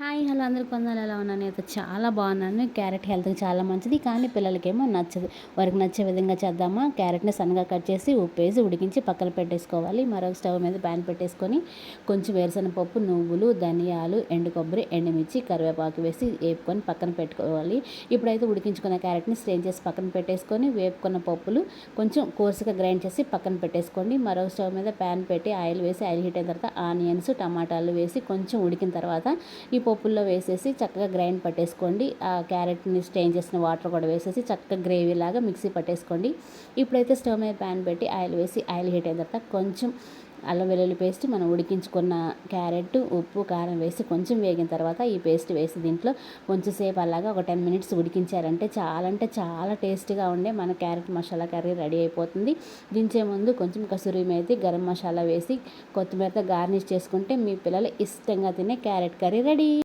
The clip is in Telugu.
హాయ్ హలో అందరికి వందనాలు. ఎలా ఉన్నాను? నేనైతే చాలా బాగున్నాను. క్యారెట్ హెల్త్కి చాలా మంచిది, కానీ పిల్లలకేమో నచ్చదు. వారికి నచ్చే విధంగా చేద్దామా, క్యారెట్ని సన్నగా కట్ చేసి ఉప్పేసి ఉడికించి పక్కన పెట్టేసుకోవాలి. మరొక స్టవ్ మీద ప్యాన్ పెట్టేసుకొని కొంచెం వేరుశనగపప్పు, నువ్వులు, ధనియాలు, ఎండు కొబ్బరి, ఎండుమిర్చి, కరివేపాకు వేసి వేపుకొని పక్కన పెట్టుకోవాలి. ఇప్పుడైతే ఉడికించుకున్న క్యారెట్ని స్ట్రెయిన్ చేసి పక్కన పెట్టేసుకొని వేపుకున్న పప్పులు కొంచెం కోర్సుగా గ్రైండ్ చేసి పక్కన పెట్టేసుకోండి. మరొక స్టవ్ మీద ప్యాన్ పెట్టి ఆయిల్ వేసి ఆయిల్ హీట్ అయిన తర్వాత ఆనియన్స్, టమాటాలు వేసి కొంచెం ఉడికిన తర్వాత ఈ పప్పుల్లో వేసేసి చక్కగా గ్రైండ్ పట్టేసుకోండి. ఆ క్యారెట్ని స్టెయిన్ చేసిన వాటర్ కూడా వేసేసి చక్కగా గ్రేవీ లాగా మిక్సీ పట్టేసుకోండి. ఇప్పుడైతే స్టవ్ మీద ప్యాన్ పెట్టి ఆయిల్ వేసి ఆయిల్ హీట్ అయిన తర్వాత కొంచెం అల్లం వెల్లుల్లి పేస్ట్, మనం ఉడికించుకున్న క్యారెట్, ఉప్పు, కారం వేసి కొంచెం వేగిన తర్వాత ఈ పేస్ట్ వేసి దీంట్లో కొంచెం సేపు అలాగా ఒక 10 మినిట్స్ ఉడికించారంటే అంటే చాలా టేస్టీగా ఉండే మన క్యారెట్ మసాలా కర్రీ రెడీ అయిపోతుంది. దించే ముందు కొంచెం కసూరి మేతి, గరం మసాలా వేసి కొత్తిమీరతో గార్నిష్ చేసుకుంటే మీ పిల్లలు ఇష్టంగా తినే క్యారెట్ కర్రీ రెడీ.